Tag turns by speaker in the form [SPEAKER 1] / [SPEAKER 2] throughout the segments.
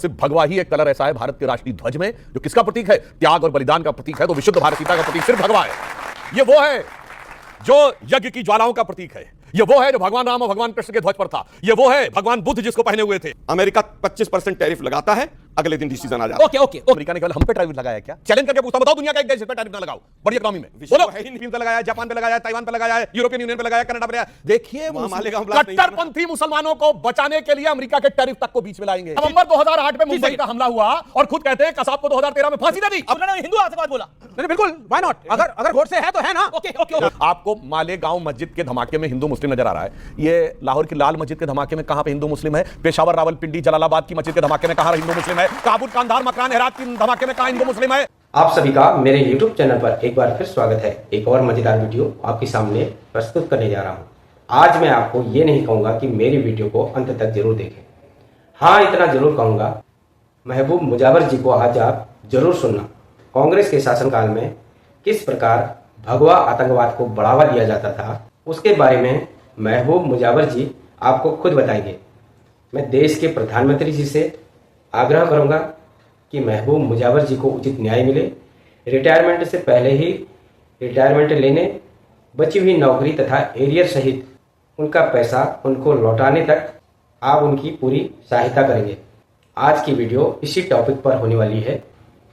[SPEAKER 1] सिर्फ भगवा ही एक कलर ऐसा है भारत के राष्ट्रीय ध्वज में जो किसका प्रतीक है? त्याग और बलिदान का प्रतीक है। तो विशुद्ध भारतीयता का प्रतीक सिर्फ भगवा है। ये वो है जो यज्ञ की ज्वालाओं का प्रतीक है। ये वो है जो भगवान राम और भगवान कृष्ण के ध्वज पर था। ये वो है भगवान बुद्ध जिसको पहने हुए थे। अमेरिका 25% टैरिफ लगाता है, अगले दिन डिसीजन आ जाता है।
[SPEAKER 2] ओके अमेरिका ने केवल हम पे टैरिफ लगाया क्या?
[SPEAKER 1] चैलेंज करके पूछता, बताओ दुनिया का एक देश जिस पे टैरिफ ना लगाओ बड़ी इकोनॉमी में। बोलो, फिलीपींस पे लगाया, जापान पे लगाया, ताइवान पे लगाया, यूरोपियन यूनियन पे लगाया, कनाडा पे लगाया। देखिए कट्टरपंथी मुसलमानों को बचाने के लिए अमेरिका के टैरिफ तक को बीच में लाएंगे। नवंबर 2008 में मुंबई का हमला हुआ और खुद कहते हैं कसाब को 2013 में फांसी दे दी।
[SPEAKER 2] उन्होंने हिंदू आतंकवाद बोला। नहीं बिल्कुल, व्हाई नॉट? अगर गोड से है तो है ना। ओके
[SPEAKER 1] आपको मालेगांव मस्जिद के धमाके में हिंदू मुस्लिम नजर आ रहा है। ये लाहौर की लाल मस्जिद के धमाके में कहां पे हिंदू मुस्लिम है? पेशावर, रावलपिंडी, जलालाबाद की मस्जिद के धमाके में कहां हिंदू मुस्लिम है? काबुल, कांधार, मकरान, हेरात की धमाके में कहां हिंदू मुस्लिम है?
[SPEAKER 3] आप सभी का मेरे YouTube चैनल पर एक बार फिर स्वागत है। एक और मजेदार वीडियो आपके सामने प्रस्तुत करने जा रहा हूं। आज मैं आपको ये नहीं कहूंगा कि मेरी वीडियो को अंत तक जरूर देखें। हाँ, इतना जरूर कहूंगा, महबूब मुजावर जी को आज आप जरूर सुनना। कांग्रेस के शासनकाल में किस प्रकार भगवा आतंकवाद को बढ़ावा दिया जाता था, उसके बारे में महबूब मुजावर जी आपको खुद बताएंगे। मैं देश के प्रधानमंत्री जी से आग्रह करूंगा कि महबूब मुजावर जी को उचित न्याय मिले। रिटायरमेंट से पहले ही रिटायरमेंट लेने, बची हुई नौकरी तथा एरियर सहित उनका पैसा उनको लौटाने तक आप उनकी पूरी सहायता करेंगे। आज की वीडियो इसी टॉपिक पर होने वाली है।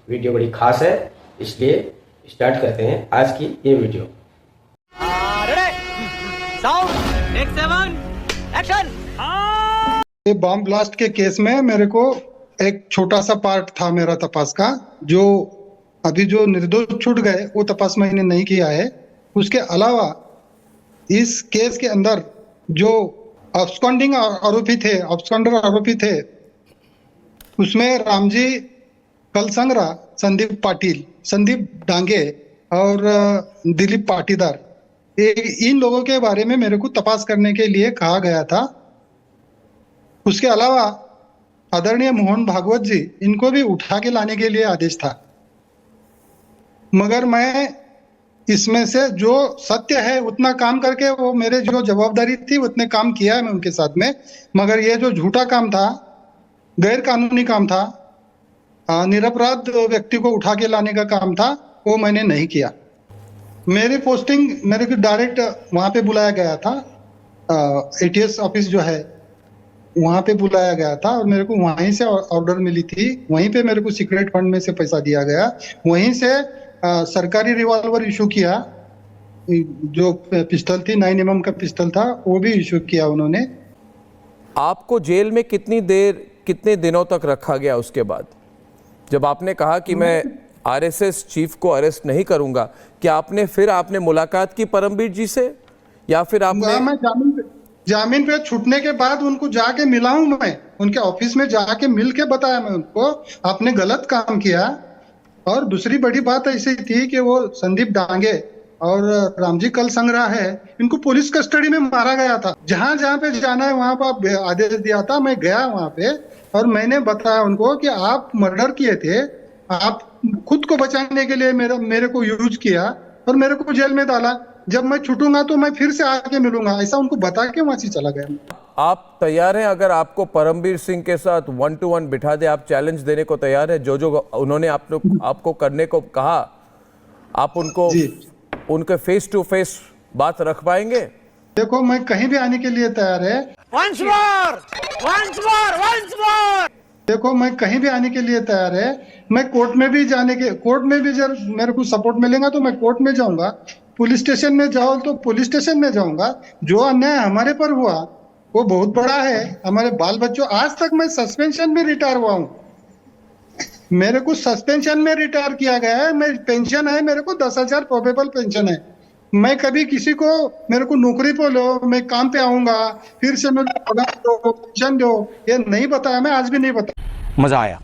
[SPEAKER 3] वीडियो बड़ी खास है, इसलिए स्टार्ट करते हैं आज की ये वीडियो।
[SPEAKER 4] ये बॉम्ब ब्लास्ट के केस में मेरे को एक छोटा सा पार्ट था मेरा तपास का, जो अभी जो निर्दोष छूट गए वो तपास मैंने नहीं किया है। उसके अलावा इस केस के अंदर जो अब्सकॉन्डिंग आरोपी थे, अब्सकॉन्डर आरोपी थे, उसमें रामजी कलसंगरा, संदीप पाटिल, संदीप डांगे और दिलीप पाटीदार, इन लोगों के बारे में मेरे को तपास करने के लिए कहा गया था। उसके अलावा आदरणीय मोहन भागवत जी, इनको भी उठा के लाने के लिए आदेश था। मगर मैं इसमें से जो सत्य है उतना काम करके, वो मेरे जो जवाबदारी थी उतने काम किया है मैं उनके साथ में। मगर ये जो झूठा काम था, गैर कानूनी काम था, निरपराध व्यक्ति को उठा के लाने का काम था, वो मैंने नहीं किया। मेरी पोस्टिंग, मेरे को डायरेक्ट वहाँ पे बुलाया गया था, ATS ऑफिस जो है वहाँ पे बुलाया गया था और मेरे को वहीं से ऑर्डर मिली थी। वहीं पे मेरे को सीक्रेट फंड में से पैसा दिया गया। वहीं से सरकारी रिवॉल्वर इशू किया, जो पिस्टल थी 9mm का पिस्टल था, वो भी इशू किया उन्होंने।
[SPEAKER 5] आपको जेल में कितने दिनों तक रखा गया? उसके बाद जब आपने कहा कि मैं RSS चीफ को अरेस्ट नहीं करूंगा, क्या आपने मुलाकात की परमबीर जी से, या फिर आपने?
[SPEAKER 4] मैं जामीन पे छूटने के बाद उनको जाके मिला हूं, मैं उनके ऑफिस में जाके मिल के बताया मैं उनको आपने गलत काम किया। और दूसरी बड़ी बात ऐसी थी कि वो संदीप डांगे और रामजी कलसंगरा है, इनको पुलिस कस्टडी में मारा गया था। जहां जहां पे जाना है वहां पर आदेश दिया था। मैं गया वहां पे और मैंने बताया उनको कि आप मर्डर किए थे, आप खुद को बचाने के लिए मेरे को यूज किया और मेरे को जेल में डाला। जब मैं छूटूंगा तो मैं फिर से आके मिलूंगा, ऐसा उनको बता के वहां से चला गया।
[SPEAKER 5] आप तैयार हैं अगर आपको परमबीर सिंह के साथ 1-to-1 बिठा दे, आप चैलेंज देने को तैयार है? जो उन्होंने आपको करने को कहा, आप उनको उनके फेस टू फेस बात रख पाएंगे?
[SPEAKER 4] देखो, मैं कहीं भी आने के लिए तैयार है।
[SPEAKER 2] Once more!
[SPEAKER 4] देखो, मैं कहीं भी आने के लिए तैयार है। मैं कोर्ट में भी जब मेरे को सपोर्ट मिलेगा तो मैं कोर्ट में जाऊंगा। पुलिस स्टेशन में जाओ तो पुलिस स्टेशन में जाऊंगा। जो अन्याय हमारे पर हुआ वो बहुत बड़ा है। हमारे बाल बच्चों, आज तक मैं सस्पेंशन में रिटायर हुआ हूँ। मेरे को सस्पेंशन में रिटायर किया गया है। मैं पेंशन है, मेरे को 10,000 प्रोबेबल पेंशन है। मैं कभी किसी को मेरे को नौकरी पे लो, मैं काम पे आऊंगा, फिर से मेरे को पगार दो, पेंशन दो, ये नहीं बताया, मैं आज भी नहीं बताया।
[SPEAKER 2] मजा आया।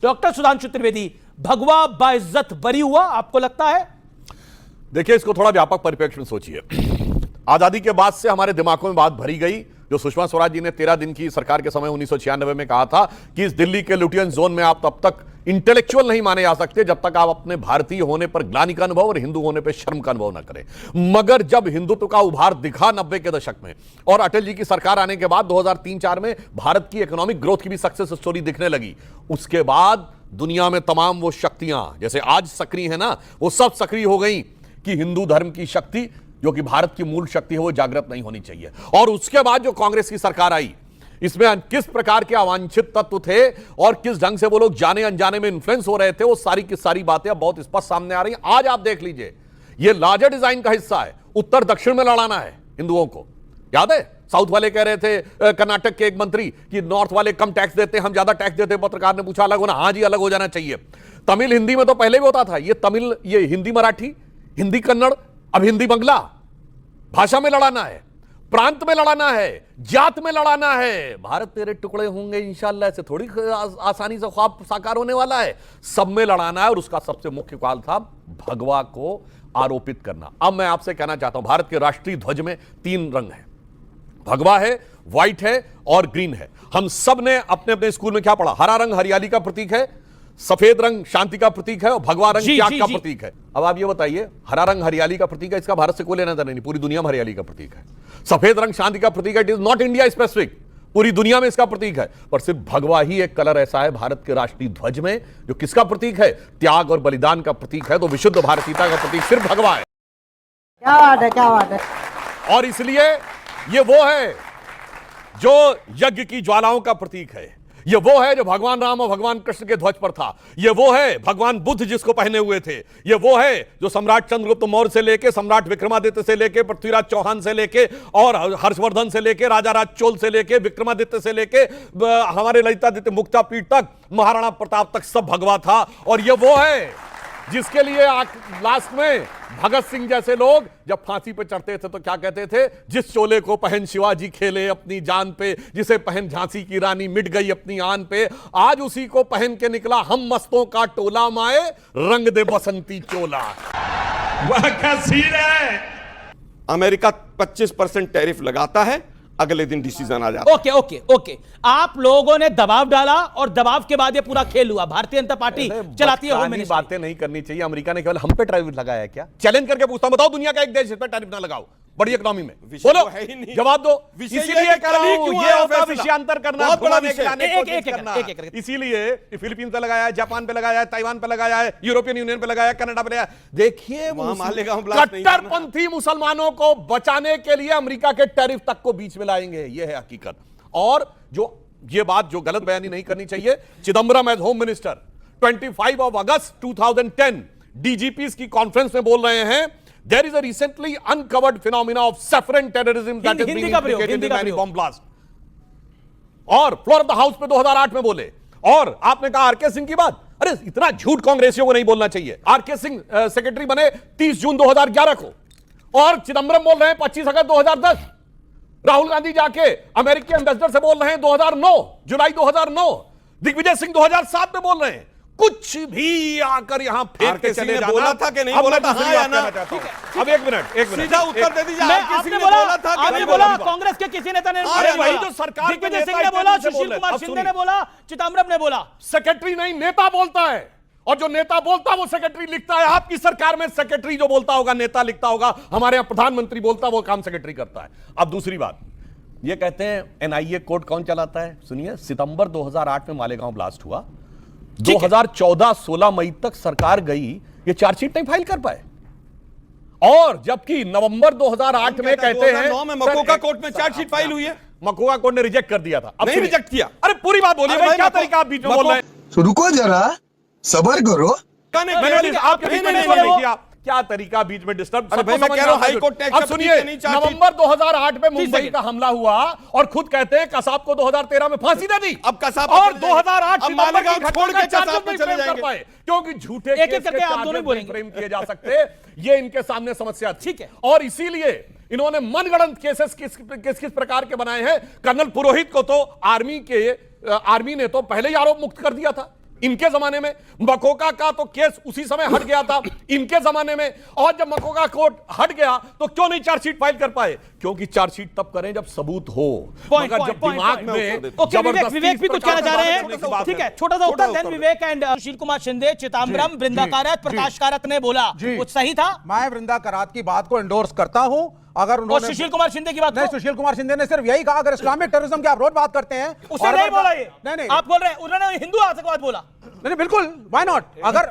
[SPEAKER 2] डॉक्टर सुधांशु त्रिवेदी, भगवा बाइज्जत बरी हुआ, आपको लगता है?
[SPEAKER 1] देखिए, इसको थोड़ा व्यापक परिप्रेक्ष्य में सोचिए। आजादी के बाद से हमारे दिमागों में बात भरी गई जो सुषमा स्वराज जी ने 13 दिन की सरकार के समय 1996 में कहा था कि इस दिल्ली के लुटियन जोन में आप तब तक इंटेलेक्चुअल नहीं माने जा सकते जब तक आप अपने भारतीय होने पर ग्लानि का अनुभव और हिंदू होने पर शर्म का अनुभव ना करें। मगर जब हिंदुत्व का उभार दिखा 90 के दशक में और अटल जी की सरकार आने के बाद 2003-4 में भारत की इकोनॉमिक ग्रोथ की भी सक्सेस स्टोरी दिखने लगी, उसके बाद दुनिया में तमाम वो शक्तियां जैसे आज सक्रिय है ना, वो सब सक्रिय हो गई कि हिंदू धर्म की शक्ति जो कि भारत की मूल शक्ति है वो जागृत नहीं होनी चाहिए। और उसके बाद जो कांग्रेस की सरकार आई, इसमें किस प्रकार के अवांछित तत्व थे और किस ढंग से वो लोग जाने अनजाने में इन्फ्लुएंस हो रहे थे, वो सारी की सारी बातें अब बहुत स्पष्ट सामने आ रही हैं। आज आप देख लीजिए, ये लार्जर डिजाइन का हिस्सा है, उत्तर दक्षिण में लड़ाना है हिंदुओं को। याद है साउथ वाले कह रहे थे कर्नाटक के एक मंत्री कि नॉर्थ वाले कम टैक्स देते, हम ज्यादा टैक्स देते। पत्रकार ने पूछा अलग होना, हाँ जी अलग हो जाना चाहिए। तमिल हिंदी में तो पहले भी होता था, ये तमिल, ये हिंदी मराठी, हिंदी कन्नड़, अब हिंदी बंगला। भाषा में लड़ाना है, प्रांत में लड़ाना है, जात में लड़ाना है। भारत तेरे टुकड़े होंगे इंशाअल्लाह, ऐसे थोड़ी आसानी से ख्वाब साकार होने वाला है। सब में लड़ाना है और उसका सबसे मुख्य काल था भगवा को आरोपित करना। अब मैं आपसे कहना चाहता हूं, भारत के राष्ट्रीय ध्वज में 3 रंग है, भगवा है, व्हाइट है और ग्रीन है। हम सब ने अपने अपने स्कूल में क्या पढ़ा? हरा रंग हरियाली का प्रतीक है, सफेद रंग शांति का प्रतीक है और भगवा रंग त्याग का प्रतीक है। अब आप ये बताइए, हरा रंग हरियाली का प्रतीक है, इसका भारत से कोई लेना देना नहीं, पूरी दुनिया में हरियाली का प्रतीक है। सफेद रंग शांति का प्रतीक है, it is not India specific, पूरी दुनिया में इसका प्रतीक है। पर सिर्फ भगवा ही एक कलर ऐसा है भारत के राष्ट्रीय ध्वज में जो किसका प्रतीक है? त्याग और बलिदान का प्रतीक है। तो विशुद्ध भारतीयता का प्रतीक सिर्फ भगवा है।
[SPEAKER 6] क्या बात है, क्या बात है।
[SPEAKER 1] और इसलिए ये वो है जो यज्ञ की ज्वालाओं का प्रतीक है, ये वो है जो भगवान राम और भगवान कृष्ण के ध्वज पर था, ये वो है भगवान बुद्ध जिसको पहने हुए थे, ये वो है जो सम्राट चंद्रगुप्त मौर्य से लेके, सम्राट विक्रमादित्य से लेके, पृथ्वीराज चौहान से लेके और हर्षवर्धन से लेके, राजा राज चोल से लेके, विक्रमादित्य से लेके हमारे ललितादित्य मुक्ता पीठ तक, महाराणा प्रताप तक सब भगवा था। और ये वो है जिसके लिए लास्ट में भगत सिंह जैसे लोग जब फांसी पे चढ़ते थे तो क्या कहते थे? जिस चोले को पहन शिवाजी खेले अपनी जान पे, जिसे पहन झांसी की रानी मिट गई अपनी आन पे, आज उसी को पहन के निकला हम मस्तों का टोला, माए रंग दे बसंती चोला।
[SPEAKER 7] वह सीन है, अमेरिका 25% टैरिफ लगाता है, अगले दिन डिसीजन आ जाता है।
[SPEAKER 2] ओके ओके ओके, आप लोगों ने दबाव डाला और दबाव के बाद ये पूरा खेल हुआ। भारतीय जनता पार्टी चलाती है होम मिनिस्ट्री।
[SPEAKER 1] बातें नहीं करनी चाहिए। अमेरिका ने केवल हम पे टैरिफ लगाया है क्या? चैलेंज करके पूछता हूं, बताओ दुनिया का एक देश जिस पे टैरिफ ना लगाओ बड़ी इकोनॉमी में, बोलो,
[SPEAKER 7] है ही नहीं।
[SPEAKER 1] जवाब दो।
[SPEAKER 7] विषय
[SPEAKER 1] इसीलिए कह रहा हूं, ये होता विषयांतर करना,
[SPEAKER 7] बहुत बड़ा विषय।
[SPEAKER 1] इसीलिए फिलीपींस पे लगाया है, जापान पे लगाया है, ताइवान पे लगाया है, यूरोपियन यूनियन पे लगाया है, कनाडा पे लगाया। देखिए कट्टरपंथी मुसलमानों को बचाने के लिए अमेरिका के टैरिफ तक को बीच में लाएंगे, यह है हकीकत। और जो ये बात जो गलत बयानी नहीं करनी चाहिए, चिदम्बरम एज होम मिनिस्टर 25 अगस्त 2010 डीजीपीज की कॉन्फ्रेंस में बोल रहे हैं, there is a recently uncovered phenomena of saffron terrorism that is being implicated in many bomb blast। और फ्लोर ऑफ द हाउस पे 2008 में बोले। और आपने कहा आरके सिंह की बात, अरे इतना झूठ कांग्रेसियों को नहीं बोलना चाहिए। आरके सिंह सेक्रेटरी बने 30 जून 2011 को और चिदम्बरम बोल रहे हैं 25 अगस्त 2010। राहुल गांधी जाके अमेरिकी एम्बेसडर से बोल रहे हैं 2009 जुलाई 2009। दिग्विजय सिंह 2007 में बोल रहे हैं। कुछ भी आकर यहां फेंक के चले जाना।
[SPEAKER 7] बोला था कि नहीं बोला था? हाँ या ना?
[SPEAKER 1] अब एक मिनट
[SPEAKER 7] सीधा उत्तर दे दीजिए।
[SPEAKER 2] आपने बोला था, आपने बोला कांग्रेस के किसी नेता ने,
[SPEAKER 1] वही तो सरकार के
[SPEAKER 2] दिग्विजय सिंह ने बोला, सुशील कुमार शिंदे ने बोला, चिदम्बरम ने बोला।
[SPEAKER 1] सेक्रेटरी नहीं, नेता बोलता है, और जो नेता बोलता है वो सेक्रेटरी लिखता है। आपकी सरकार में सेक्रेटरी जो बोलता होगा नेता लिखता होगा, हमारे यहां प्रधानमंत्री बोलता है वो काम सेक्रेटरी करता है। अब दूसरी बात, ये कहते हैं एनआईए कोड कौन चलाता है? सुनिए, सितंबर 2008 में मालेगांव ब्लास्ट हुआ, 2014-16 मई तक सरकार गई, ये चार्जशीट नहीं फाइल कर पाए। और जबकि नवंबर 2008 में कहते हैं
[SPEAKER 7] 2009 में मकोका कोर्ट में चार्जशीट फाइल हुई है,
[SPEAKER 1] मकोका कोर्ट ने रिजेक्ट कर दिया था। अब
[SPEAKER 7] नहीं रिजेक्ट किया।
[SPEAKER 1] अरे पूरी बात बोलिए भाई, क्या तरीका आप बीच में बोल रहे हैं?
[SPEAKER 8] रुको जरा, सबर करो।
[SPEAKER 1] क्या तरीका बीच में डिस्टर्ब?
[SPEAKER 7] अब
[SPEAKER 1] सुनिए, नवंबर 2008 में मुंबई का हमला हुआ और खुद कहते हैं कसाब को 2013 में फांसी दे दी।
[SPEAKER 7] अब कसाब
[SPEAKER 1] और 2008
[SPEAKER 7] मालेगांव छोड़ के कसाब पे चले जाएंगे,
[SPEAKER 1] क्योंकि झूठे केस के चार्जेस नहीं फ्रेम किए जा सकते। ये इनके सामने समस्या थी।
[SPEAKER 2] ठीक है।
[SPEAKER 1] और इसीलिए इन्होंने मनगढ़ंत केसेस किस प्रकार के बनाए हैं। कर्नल पुरोहित को तो आर्मी ने तो पहले ही आरोप मुक्त कर दिया था। इनके जमाने में मकोका का तो केस उसी समय हट गया था, इनके जमाने में। और जब मकोका कोर्ट हट गया तो क्यों नहीं चार्जशीट फाइल कर पाए? क्योंकि चार्जशीट तब करें जब सबूत हो।
[SPEAKER 2] पॉइंट,
[SPEAKER 1] मगर
[SPEAKER 2] पॉइंट,
[SPEAKER 1] जब
[SPEAKER 2] पॉइंट,
[SPEAKER 1] दिमाग
[SPEAKER 2] पॉइंट।
[SPEAKER 1] में
[SPEAKER 2] ओके, विवेक भी कुछ कहना चाह रहे
[SPEAKER 1] करने की
[SPEAKER 2] हैं।
[SPEAKER 1] बात
[SPEAKER 2] ठीक है, छोटा सा उत्तर दें विवेक एंड सुशील कुमार शिंदे, चिदम्बरम, वृंदा कारत, प्रकाश कारत ने बोला कुछ सही था।
[SPEAKER 9] मैं वृंदा करात की बात को एंडोर्स करता हूं। अगर
[SPEAKER 2] और
[SPEAKER 9] उन्होंने
[SPEAKER 2] सुशील कुमार शिंदे की बात
[SPEAKER 9] नहीं, सुशील कुमार शिंदे ने सिर्फ यही कहा, अगर इस्लामिक टेररिज्म की आप रोज बात करते हैं,
[SPEAKER 2] उसने
[SPEAKER 9] और
[SPEAKER 2] नहीं
[SPEAKER 9] अगर-
[SPEAKER 2] बोला ये।
[SPEAKER 9] नहीं,
[SPEAKER 2] आप बोल रहे हैं उन्होंने हिंदू आतंकवाद बोला।
[SPEAKER 9] नहीं, बिल्कुल, व्हाई नॉट?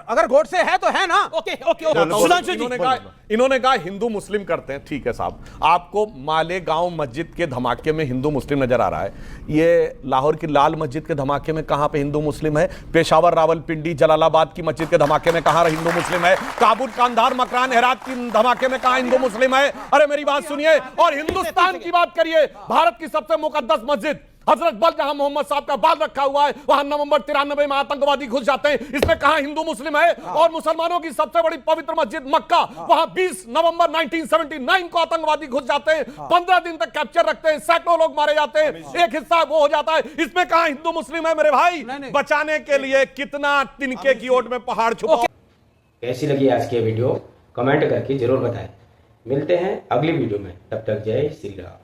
[SPEAKER 9] अगर गोडसे है तो है ना।
[SPEAKER 2] ओके ओके ओके, सुधांशु जी
[SPEAKER 1] इन्होंने कहा हिंदू मुस्लिम करते हैं। ठीक है साहब, आपको मालेगांव मस्जिद के धमाके में हिंदू मुस्लिम नजर आ रहा है? ये लाहौर की लाल मस्जिद के धमाके में कहां पे हिंदू मुस्लिम है? पेशावर, रावलपिंडी, जलालाबाद की मस्जिद के धमाके में कहां हिंदू मुस्लिम है? काबुल, कांधार, मकरान, हेरात की धमाके में कहां हिंदू मुस्लिम है? अरे मेरी बात सुनिए और हिंदुस्तान की बात करिए। भारत की सबसे मुकद्दस मस्जिद हजरत बल, जहां मोहम्मद साहब का बाल रखा हुआ है, वहां नवंबर 93 में आतंकवादी घुस जाते हैं। इसमें कहां हिंदू मुस्लिम है? और मुसलमानों की सबसे बड़ी पवित्र मस्जिद मक्का, वहां 20 नवंबर 1979 को आतंकवादी घुस जाते हैं, 15 दिन तक कैप्चर रखते हैं, सैकड़ों लोग मारे जाते हैं, एक हिस्सा वो हो जाता है। इसमें कहां हिंदू मुस्लिम है मेरे भाई? बचाने के लिए कितना तिनके की ओट में पहाड़ छुपा।
[SPEAKER 3] कैसी लगी आज की ये वीडियो कमेंट करके जरूर बताएं। मिलते हैं अगली वीडियो में, तब तक जय श्री राम।